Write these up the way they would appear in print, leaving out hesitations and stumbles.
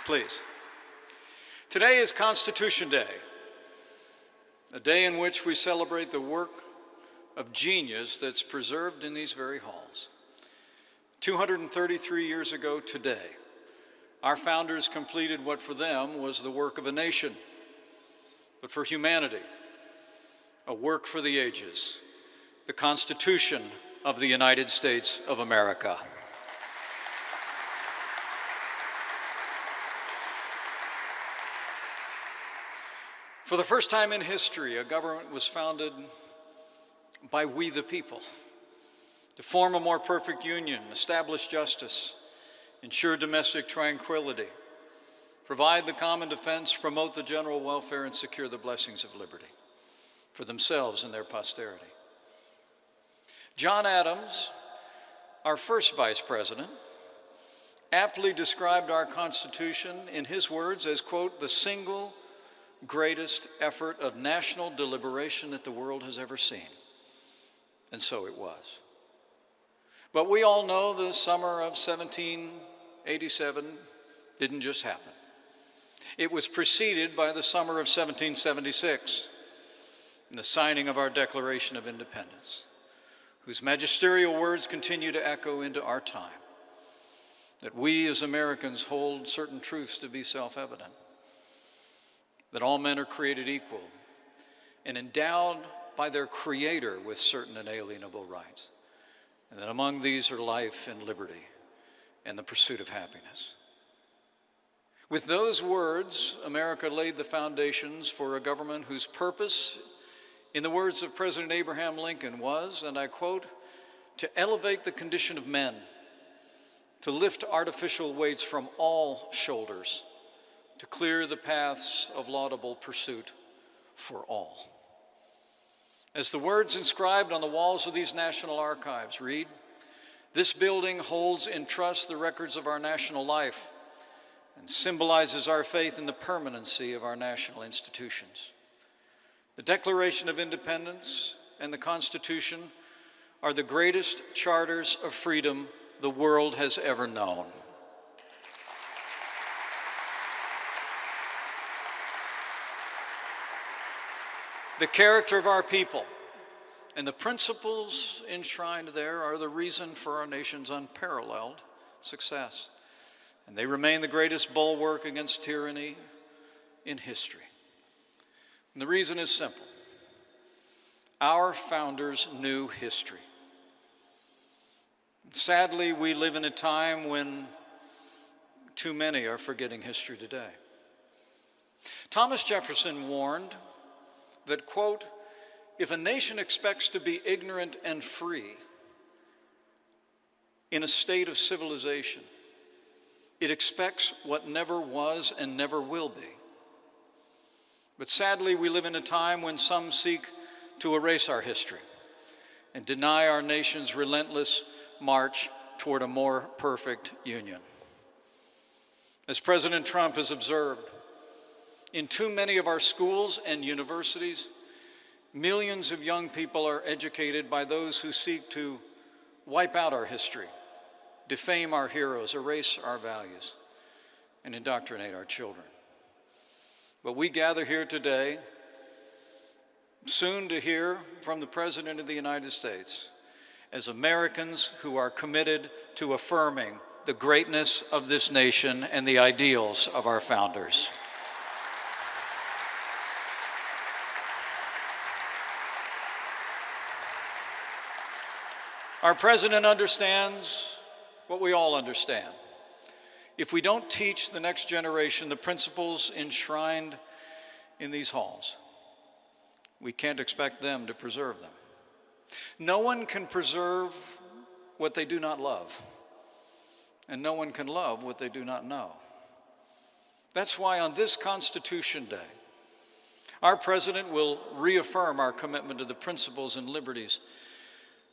Please. Today is Constitution Day, a day in which we celebrate the work of genius that's preserved in these very halls. 233 years ago today, our founders completed what for them was the work of a nation, but for humanity, a work for the ages, the Constitution of the United States of America. For the first time in history, a government was founded by we the people to form a more perfect union, establish justice, ensure domestic tranquility, provide the common defense, promote the general welfare, and secure the blessings of liberty for themselves and their posterity. John Adams, our first vice president, aptly described our Constitution in his words as, quote, the single greatest effort of national deliberation that the world has ever seen. And so it was. But we all know the summer of 1787 didn't just happen. It was preceded by the summer of 1776 and the signing of our Declaration of Independence, whose magisterial words continue to echo into our time, that we as Americans hold certain truths to be self-evident, that all men are created equal and endowed by their Creator with certain inalienable rights, and that among these are life and liberty and the pursuit of happiness. With those words, America laid the foundations for a government whose purpose, in the words of President Abraham Lincoln, was, and I quote, to elevate the condition of men, to lift artificial weights from all shoulders, to clear the paths of laudable pursuit for all. As the words inscribed on the walls of these national archives read, this building holds in trust the records of our national life and symbolizes our faith in the permanency of our national institutions. The Declaration of Independence and the Constitution are the greatest charters of freedom the world has ever known. The character of our people and the principles enshrined there are the reason for our nation's unparalleled success. And they remain the greatest bulwark against tyranny in history. And the reason is simple. Our founders knew history. Sadly, we live in a time when too many are forgetting history today. Thomas Jefferson warned that, quote, if a nation expects to be ignorant and free in a state of civilization, it expects what never was and never will be. But sadly, we live in a time when some seek to erase our history and deny our nation's relentless march toward a more perfect union. As President Trump has observed, in too many of our schools and universities, millions of young people are educated by those who seek to wipe out our history, defame our heroes, erase our values, and indoctrinate our children. But we gather here today, soon to hear from the President of the United States, as Americans who are committed to affirming the greatness of this nation and the ideals of our founders. Our president understands what we all understand. If we don't teach the next generation the principles enshrined in these halls, we can't expect them to preserve them. No one can preserve what they do not love, and no one can love what they do not know. That's why on this Constitution Day, our president will reaffirm our commitment to the principles and liberties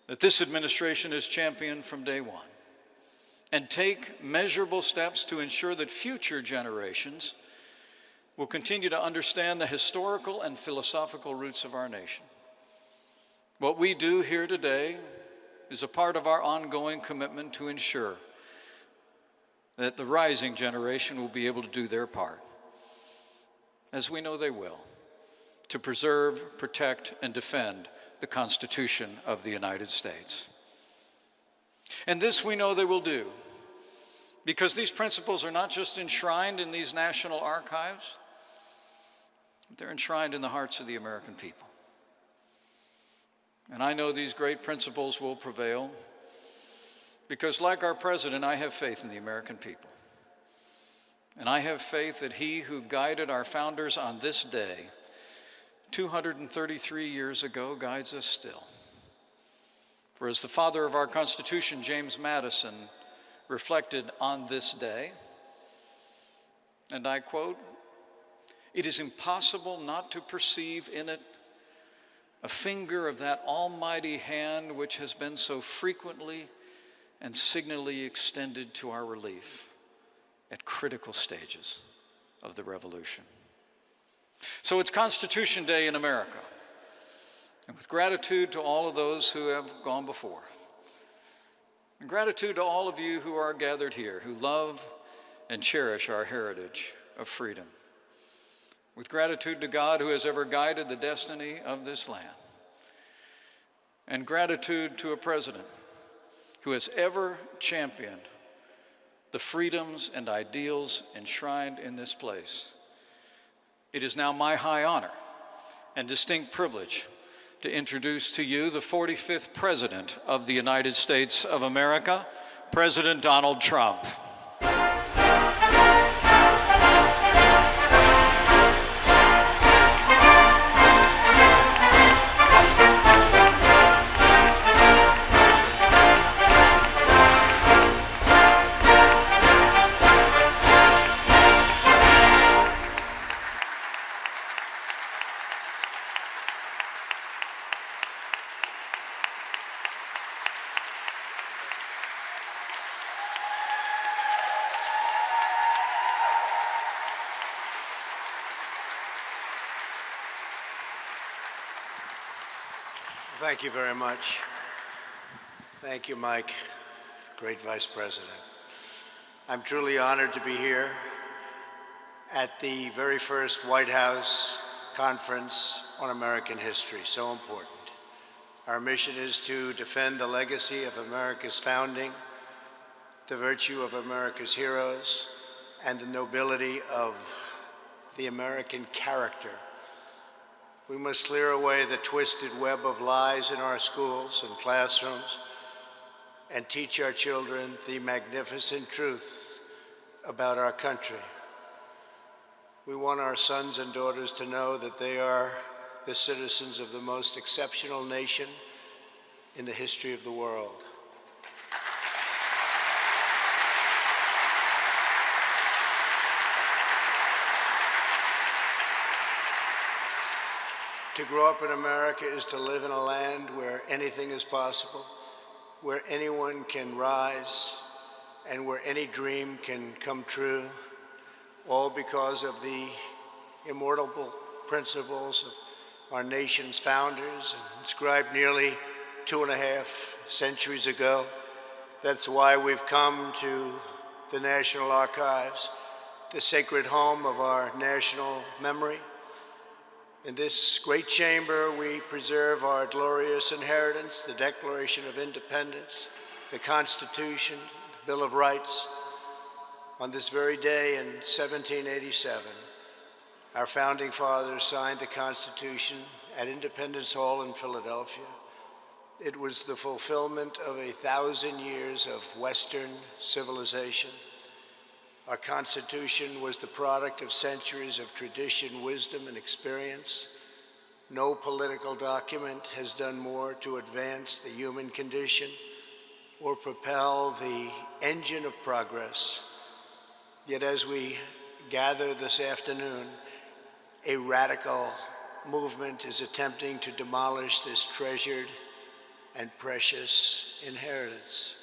that this administration has championed from day one, and take measurable steps to ensure that future generations will continue to understand the historical and philosophical roots of our nation. What we do here today is a part of our ongoing commitment to ensure that the rising generation will be able to do their part, as we know they will, to preserve, protect, and defend the Constitution of the United States. And this we know they will do, because these principles are not just enshrined in these national archives, they're enshrined in the hearts of the American people. And I know these great principles will prevail because, like our president, I have faith in the American people. And I have faith that he who guided our founders on this day 233 years ago guides us still. For as the father of our Constitution, James Madison, reflected on this day, and I quote, "It is impossible not to perceive in it a finger of that almighty hand which has been so frequently and signally extended to our relief at critical stages of the revolution." So it's Constitution Day in America. And with gratitude to all of those who have gone before, and gratitude to all of you who are gathered here, who love and cherish our heritage of freedom, with gratitude to God who has ever guided the destiny of this land, and gratitude to a president who has ever championed the freedoms and ideals enshrined in this place, it is now my high honor and distinct privilege to introduce to you the 45th President of the United States of America, President Donald Trump. Thank you very much. Thank you, Mike, great Vice President. I'm truly honored to be here at the very first White House Conference on American History, so important. Our mission is to defend the legacy of America's founding, the virtue of America's heroes, and the nobility of the American character. We must clear away the twisted web of lies in our schools and classrooms and teach our children the magnificent truth about our country. We want our sons and daughters to know that they are the citizens of the most exceptional nation in the history of the world. To grow up in America is to live in a land where anything is possible, where anyone can rise, and where any dream can come true, all because of the immortal principles of our nation's founders, inscribed nearly 2.5 centuries ago. That's why we've come to the National Archives, the sacred home of our national memory. In this great chamber, we preserve our glorious inheritance, the Declaration of Independence, the Constitution, the Bill of Rights. On this very day in 1787, our founding fathers signed the Constitution at Independence Hall in Philadelphia. It was the fulfillment of 1,000 years of Western civilization. Our Constitution was the product of centuries of tradition, wisdom, and experience. No political document has done more to advance the human condition or propel the engine of progress. Yet as we gather this afternoon, a radical movement is attempting to demolish this treasured and precious inheritance.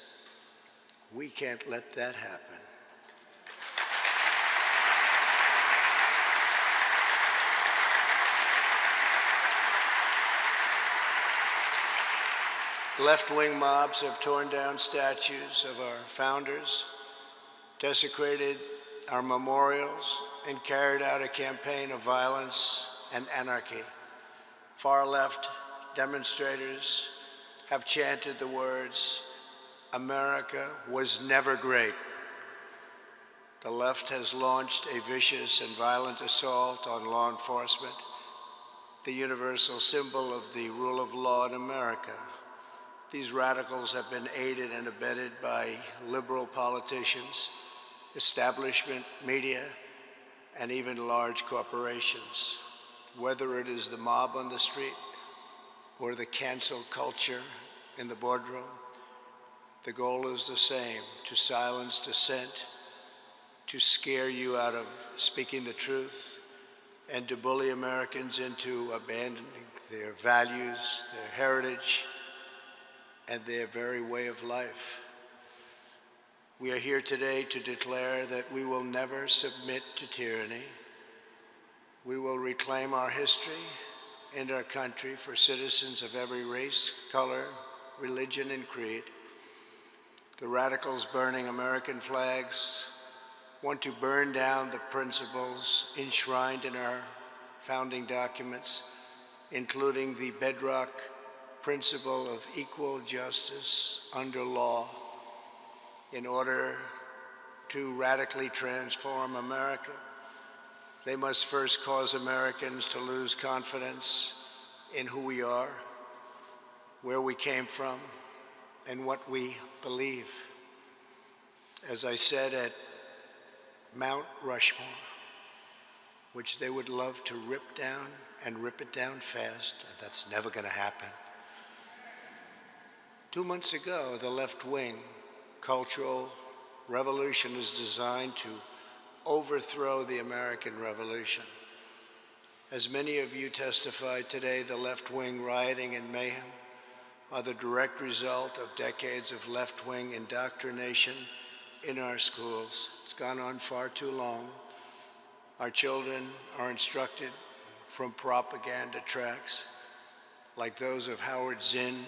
We can't let that happen. Left-wing mobs have torn down statues of our founders. desecrated our memorials, and carried out a campaign of violence and anarchy. Far-left demonstrators have chanted the words, "America was never great." The left has launched a vicious and violent assault on law enforcement, the universal symbol of the rule of law in America. These radicals have been aided and abetted by liberal politicians, establishment media, and even large corporations. Whether it is the mob on the street or the cancel culture in the boardroom, the goal is the same: to silence dissent, to scare you out of speaking the truth, and to bully Americans into abandoning their values, their heritage, and their very way of life. We are here today to declare that we will never submit to tyranny. We will reclaim our history and our country for citizens of every race, color, religion, and creed. The radicals burning American flags want to burn down the principles enshrined in our founding documents, including the bedrock principle of equal justice under law. In order to radically transform America, they must first cause Americans to lose confidence in who we are, where we came from, and what we believe. As I said at Mount Rushmore, which they would love to rip down and rip it down fast, that's never going to happen. 2 months ago, the left-wing cultural revolution is designed to overthrow the American Revolution. As many of you testified today, the left-wing rioting and mayhem are the direct result of decades of left-wing indoctrination in our schools. It's gone on far too long. Our children are instructed from propaganda tracks like those of Howard Zinn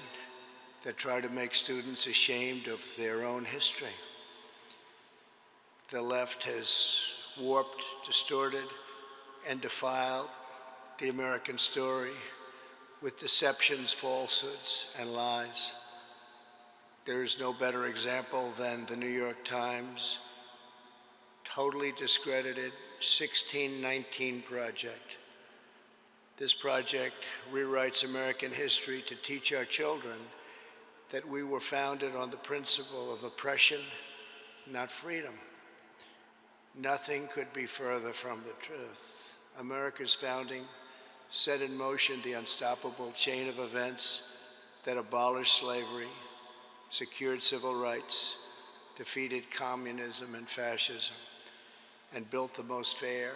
that try to make students ashamed of their own history. The left has warped, distorted, and defiled the American story with deceptions, falsehoods, and lies. There is no better example than the New York Times totally discredited 1619 Project. This project rewrites American history to teach our children that we were founded on the principle of oppression, not freedom. Nothing could be further from the truth. America's founding set in motion the unstoppable chain of events that abolished slavery, secured civil rights, defeated communism and fascism, and built the most fair,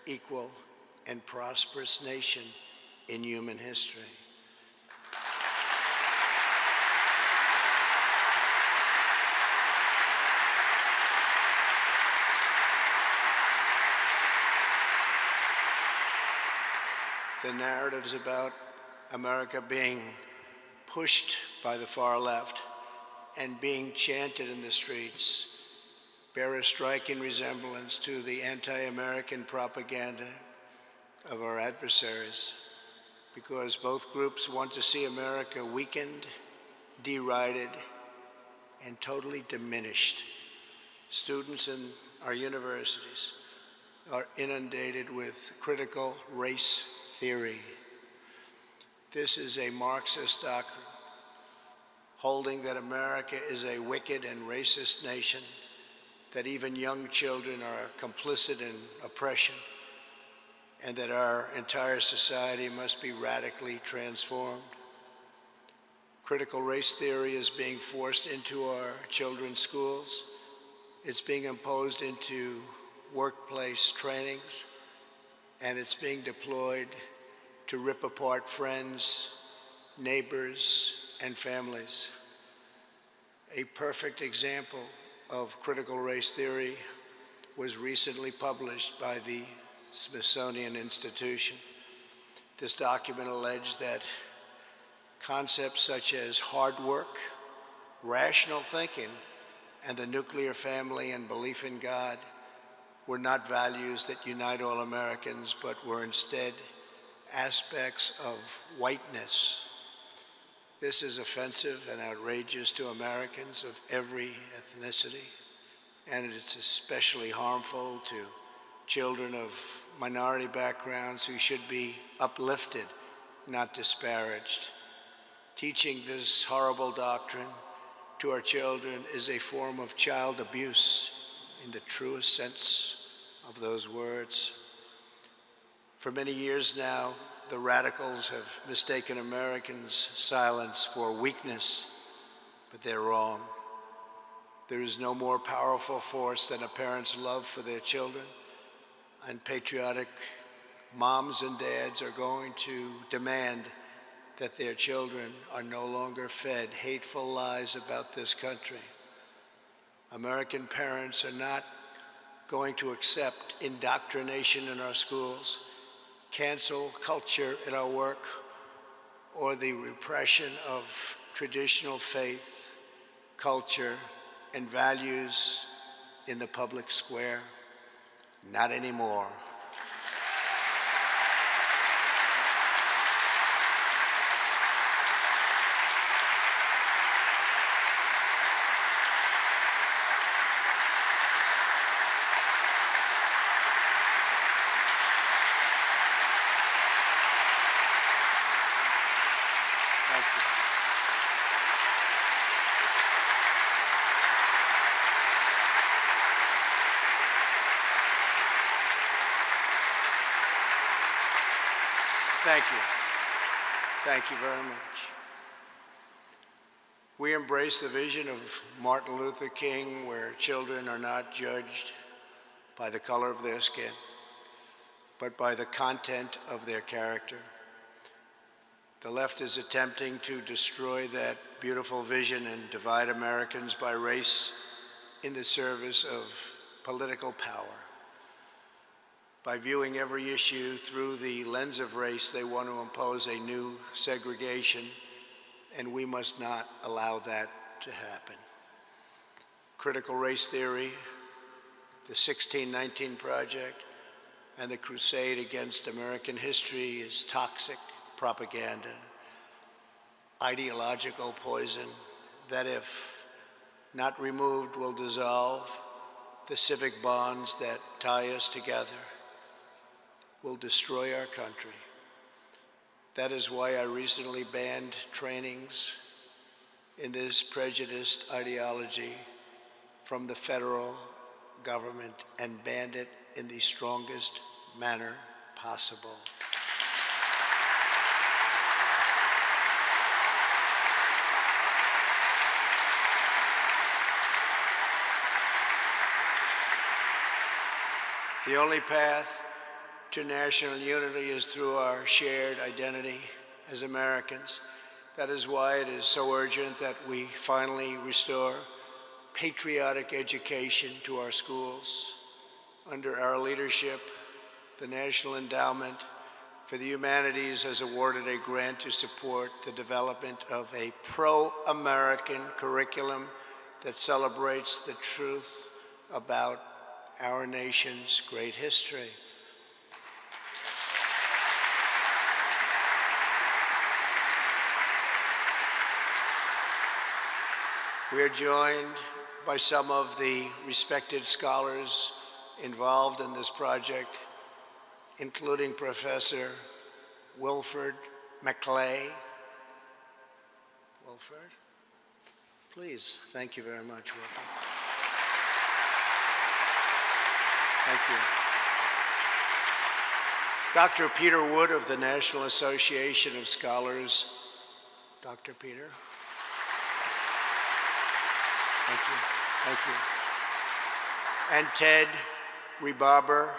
equal, and prosperous nation in human history. The narratives about America being pushed by the far left and being chanted in the streets bear a striking resemblance to the anti-American propaganda of our adversaries, because both groups want to see America weakened, derided, and totally diminished. Students in our universities are inundated with critical race theory. This is a Marxist doctrine, holding that America is a wicked and racist nation, that even young children are complicit in oppression, and that our entire society must be radically transformed. Critical race theory is being forced into our children's schools. It's being imposed into workplace trainings, and it's being deployed to rip apart friends, neighbors, and families. A perfect example of critical race theory was recently published by the Smithsonian Institution. This document alleged that concepts such as hard work, rational thinking, and the nuclear family and belief in God were not values that unite all Americans, but were instead aspects of whiteness. This is offensive and outrageous to Americans of every ethnicity, and it's especially harmful to children of minority backgrounds who should be uplifted, not disparaged. Teaching this horrible doctrine to our children is a form of child abuse in the truest sense of those words. For many years now, the radicals have mistaken Americans' silence for weakness, but they're wrong. There is no more powerful force than a parent's love for their children, and patriotic moms and dads are going to demand that their children are no longer fed hateful lies about this country. American parents are not going to accept indoctrination in our schools, cancel culture in our work, or the repression of traditional faith, culture, and values in the public square. Not anymore. Thank you. Thank you. Thank you very much. We embrace the vision of Martin Luther King, where children are not judged by the color of their skin, but by the content of their character. The left is attempting to destroy that beautiful vision and divide Americans by race in the service of political power. By viewing every issue through the lens of race, they want to impose a new segregation, and we must not allow that to happen. Critical race theory, the 1619 Project, and the crusade against American history is toxic propaganda, ideological poison that, if not removed, will dissolve the civic bonds that tie us together, will destroy our country. That is why I recently banned trainings in this prejudiced ideology from the federal government and banned it in the strongest manner possible. The only path to national unity is through our shared identity as Americans. That is why it is so urgent that we finally restore patriotic education to our schools. Under our leadership, the National Endowment for the Humanities has awarded a grant to support the development of a pro-American curriculum that celebrates the truth about our nation's great history. We are joined by some of the respected scholars involved in this project, including Professor Wilford McClay. Wilford, please. Thank you very much, Wilford. Thank you. Dr. Peter Wood of the National Association of Scholars. Dr. Peter. Thank you. Thank you. And Ted Rebarber.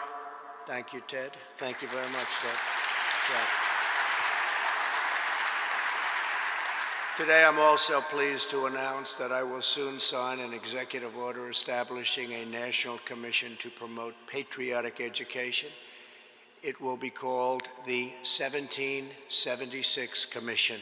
Thank you, Ted. Thank you very much, Ted. Today, I'm also pleased to announce that I will soon sign an executive order establishing a national commission to promote patriotic education. It will be called the 1776 Commission.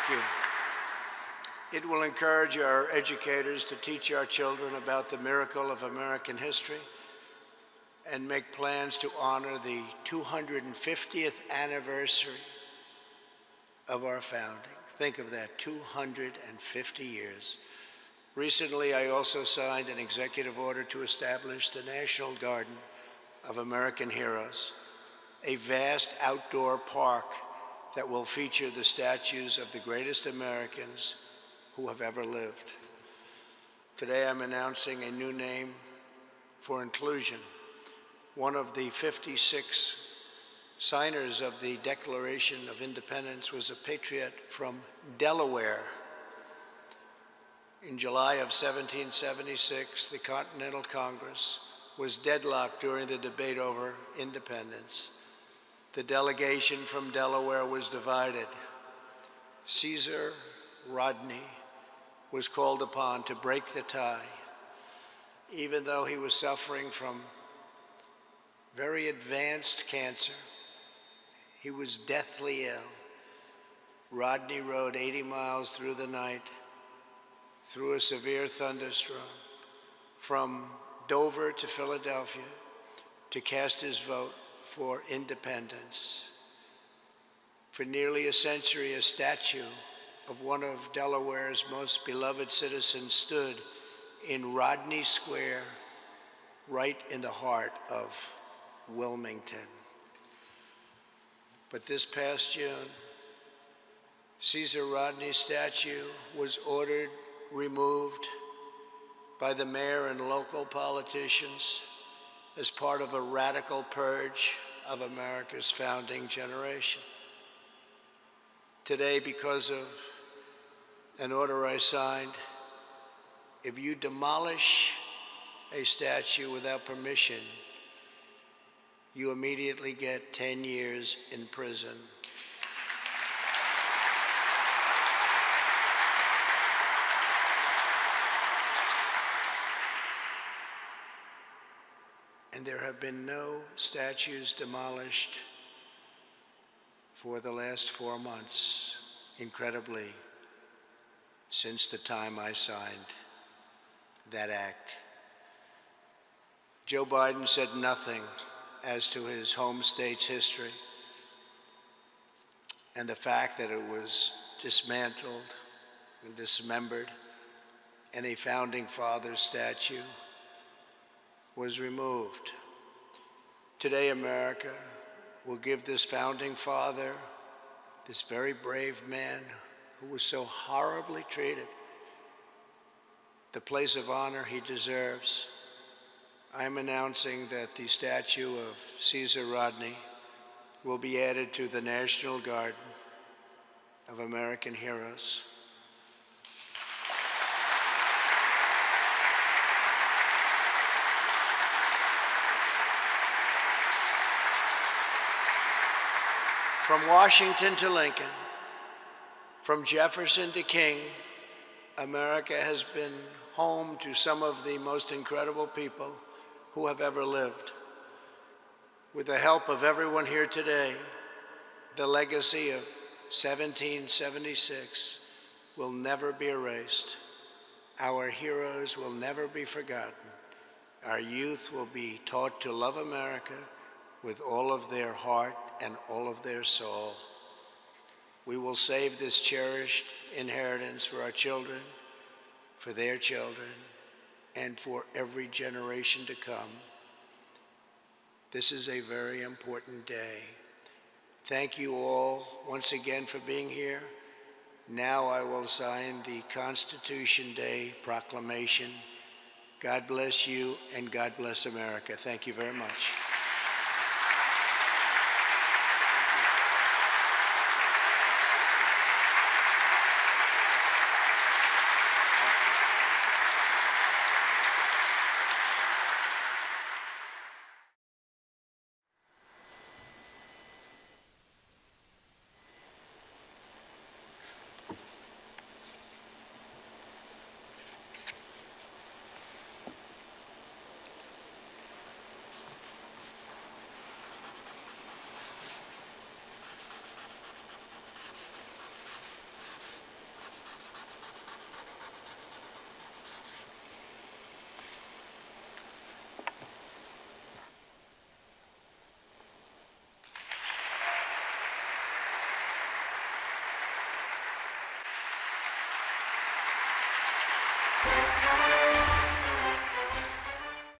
you. It will encourage our educators to teach our children about the miracle of American history and make plans to honor the 250th anniversary of our founding. Think of that, 250 years. Recently, I also signed an executive order to establish the National Garden of American Heroes, a vast outdoor park that will feature the statues of the greatest Americans who have ever lived. Today, I'm announcing a new name for inclusion. One of the 56 signers of the Declaration of Independence was a patriot from Delaware. In July of 1776, the Continental Congress was deadlocked during the debate over independence. The delegation from Delaware was divided. Caesar Rodney was called upon to break the tie. Even though he was suffering from very advanced cancer, he was deathly ill. Rodney rode 80 miles through the night, through a severe thunderstorm, from Dover to Philadelphia to cast his vote for independence. For nearly a century, a statue of one of Delaware's most beloved citizens stood in Rodney Square, right in the heart of Wilmington. But this past June, Caesar Rodney's statue was ordered removed by the mayor and local politicians as part of a radical purge of America's founding generation. Today, because of an order I signed, if you demolish a statue without permission, you immediately get 10 years in prison. And there have been no statues demolished for the last 4 months, incredibly, since the time I signed that act. Joe Biden said nothing as to his home state's history and the fact that it was dismantled and dismembered and a founding father statue was removed. Today, America will give this founding father, this very brave man who was so horribly treated, the place of honor he deserves. I'm announcing that the statue of Caesar Rodney will be added to the National Garden of American Heroes. From Washington to Lincoln, from Jefferson to King, America has been home to some of the most incredible people who have ever lived. With the help of everyone here today, the legacy of 1776 will never be erased. Our heroes will never be forgotten. Our youth will be taught to love America with all of their heart and all of their soul. We will save this cherished inheritance for our children, for their children, and for every generation to come. This is a very important day. Thank you all once again for being here. Now I will sign the Constitution Day proclamation. God bless you and God bless America. Thank you very much.